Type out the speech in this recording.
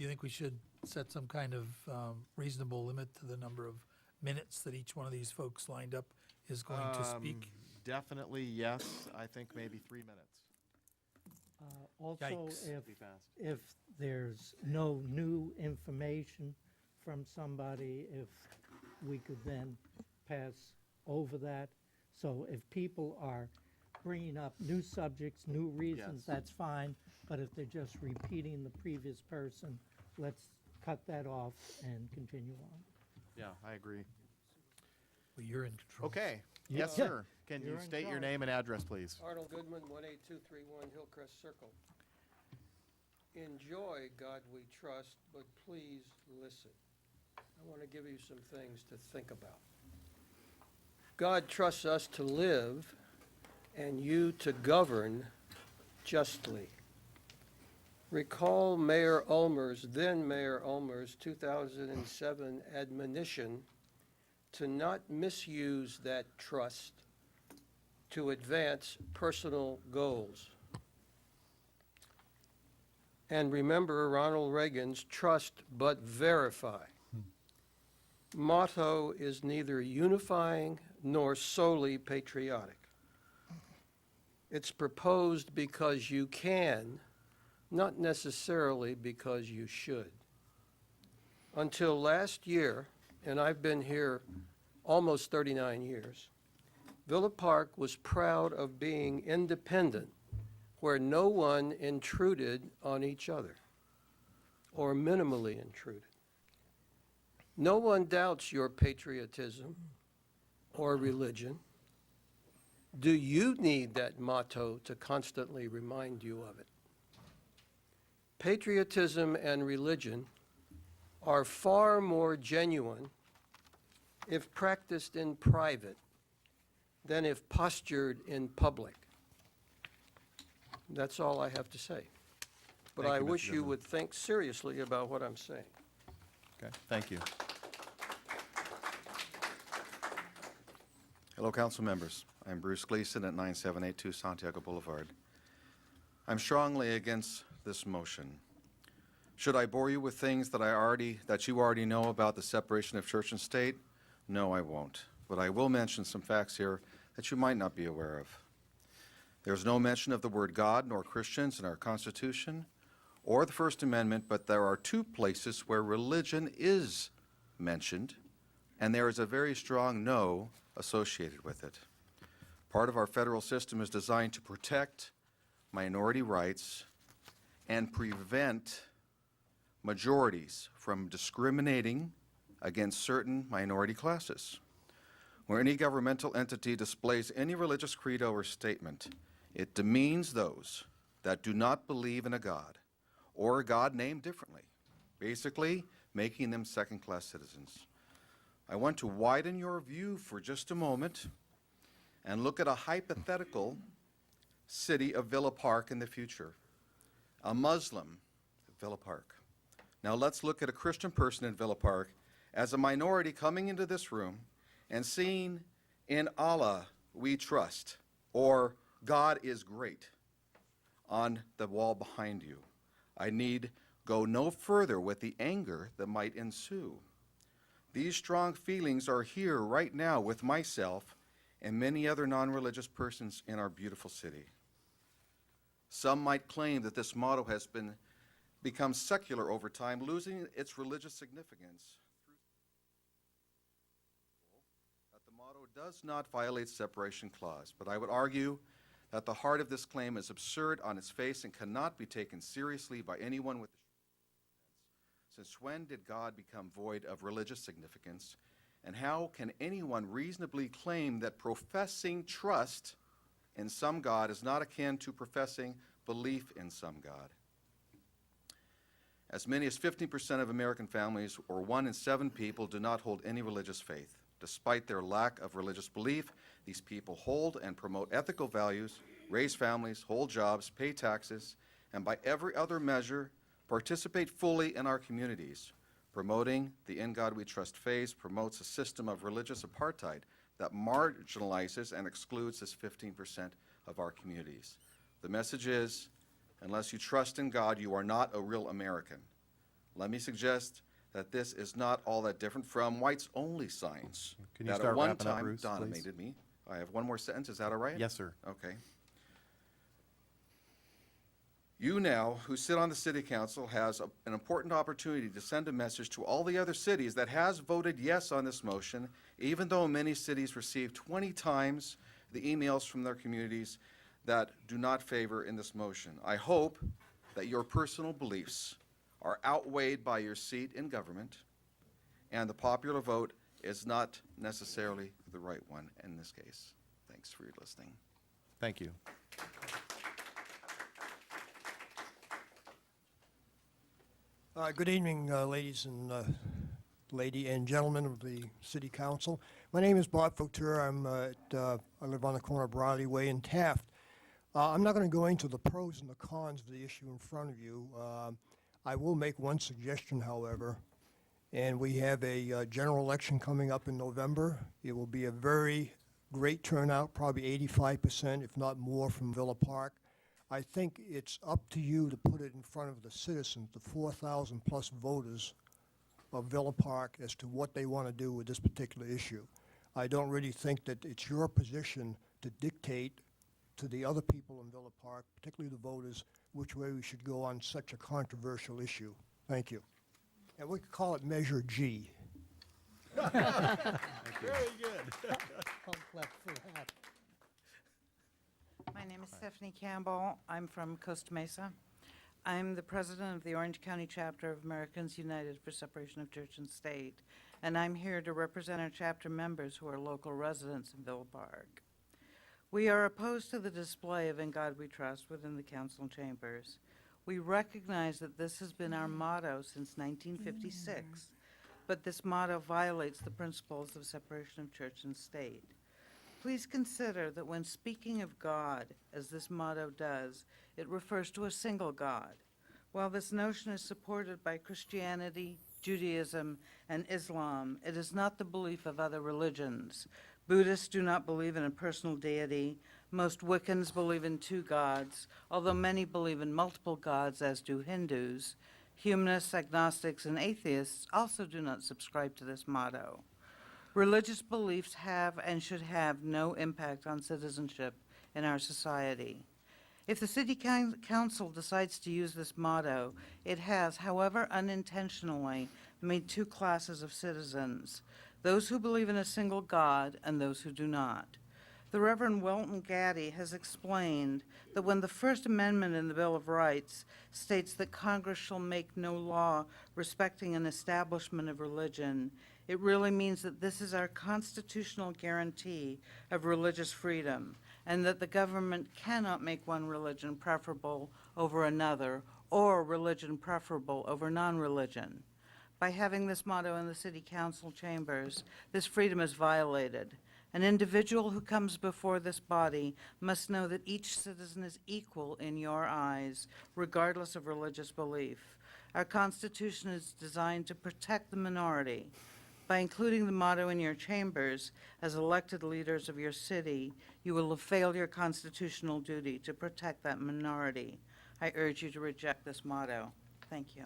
do you think we should set some kind of reasonable limit to the number of minutes that each one of these folks lined up is going to speak? Definitely, yes. I think maybe 3 minutes. Also, Yikes. Be fast. if there's no new information from somebody, if we could then pass over that. So if people are bringing up new subjects, new reasons, Yes. that's fine. But if they're just repeating the previous person, let's cut that off and continue on. Yeah, I agree. Well, you're in control. Okay. Yeah. Yes, sir. Can You're you in state your charge. name and address, please? Arnold Goodman, 18231 Hillcrest Circle. Enjoy God We Trust, but please listen. I want to give you some things to think about. God trusts us to live and you to govern justly. Recall Mayor Ulmer's, then Mayor Ulmer's 2007 admonition to not misuse that trust to advance personal goals. And remember Ronald Reagan's trust but verify. Motto is neither unifying nor solely patriotic. It's proposed because you can, not necessarily because you should. Until last year, and I've been here almost 39 years, Villa Park was proud of being independent, where no one intruded on each other, or minimally intruded. No one doubts your patriotism or religion. Do you need that motto to constantly remind you of it? Patriotism and religion are far more genuine if practiced in private than if postured in public. That's all I have to say. But Thank I you, Mr. wish you Goodman. would think seriously about what I'm saying. Okay, thank you. Hello, council members. I'm Bruce Gleason at 9782 Santiago Boulevard. I'm strongly against this motion. Should I bore you with things that you already know about the separation of church and state? No, I won't. But I will mention some facts here that you might not be aware of. There's no mention of the word God nor Christians in our Constitution or the First Amendment, but there are two places where religion is mentioned, and there is a very strong no associated with it. Part of our federal system is designed to protect minority rights and prevent majorities from discriminating against certain minority classes. Where any governmental entity displays any religious credo or statement, it demeans those that do not believe in a God or a God named differently, basically making them second-class citizens. I want to widen your view for just a moment and look at a hypothetical city of Villa Park in the future, a Muslim Villa Park. Now let's look at a Christian person in Villa Park as a minority coming into this room and seeing "In Allah we trust" or "God is great" on the wall behind you. I need go no further with the anger that might ensue. These strong feelings are here right now with myself and many other non-religious persons in our beautiful city. Some might claim that this motto has become secular over time, losing its religious significance. That the motto does not violate separation clause, but I would argue that the heart of this claim is absurd on its face and cannot be taken seriously by anyone with the Since when did God become void of religious significance? And how can anyone reasonably claim that professing trust in some God is not akin to professing belief in some God? As many as 15% of American families, or 1 in 7 people, do not hold any religious faith. Despite their lack of religious belief, these people hold and promote ethical values, raise families, hold jobs, pay taxes, and by every other measure, participate fully in our communities. Promoting the "In God We Trust" phase promotes a system of religious apartheid that marginalizes and excludes this 15% of our communities. The message is, unless you trust in God, you are not a real American. Let me suggest that this is not all that different from whites-only signs. Can you that start at one wrapping up, time Bruce, please? dominated me. I have one more sentence, is that all right? Yes, sir. Okay. You now, who sit on the city council, has an important opportunity to send a message to all the other cities that has voted yes on this motion, even though many cities receive 20 times the emails from their communities that do not favor in this motion. I hope that your personal beliefs are outweighed by your seat in government, and the popular vote is not necessarily the right one in this case. Thanks for your listening. Thank you. Good evening, ladies and gentlemen of the City Council. My name is Bob Fouture. I live on the corner of Briley Way and Taft. I'm not going to go into the pros and the cons of the issue in front of you. I will make one suggestion, however, and we have a general election coming up in November. It will be a very great turnout, probably 85%, if not more, from Villa Park. I think it's up to you to put it in front of the citizens, the 4,000 plus voters of Villa Park, as to what they want to do with this particular issue. I don't really think that it's your position to dictate to the other people in Villa Park, particularly the voters, which way we should go on such a controversial issue. Thank you. And we could call it Measure G. Don't clap for that. My name is Stephanie Campbell. I'm from Costa Mesa. I'm the president of the Orange County chapter of Americans United for Separation of Church and State, and I'm here to represent our chapter members who are local residents in Villa Park. We are opposed to the display of "In God We Trust" within the council chambers. We recognize that this has been our motto since 1956, but this motto violates the principles of separation of church and state. Please consider that when speaking of God, as this motto does, it refers to a single God. While this notion is supported by Christianity, Judaism, and Islam, it is not the belief of other religions. Buddhists do not believe in a personal deity. Most Wiccans believe in two gods, although many believe in multiple gods, as do Hindus. Humanists, agnostics, and atheists also do not subscribe to this motto. Religious beliefs have and should have no impact on citizenship in our society. If the City Council decides to use this motto, it has, however unintentionally, made two classes of citizens: those who believe in a single God and those who do not. The Reverend Welton Gaddy has explained that when the First Amendment in the Bill of Rights states that Congress shall make no law respecting an establishment of religion, it really means that this is our constitutional guarantee of religious freedom, and that the government cannot make one religion preferable over another, or religion preferable over non-religion. By having this motto in the City Council chambers, this freedom is violated. An individual who comes before this body must know that each citizen is equal in your eyes, regardless of religious belief. Our Constitution is designed to protect the minority. By including the motto in your chambers as elected leaders of your city, you will have failed your constitutional duty to protect that minority. I urge you to reject this motto. Thank you.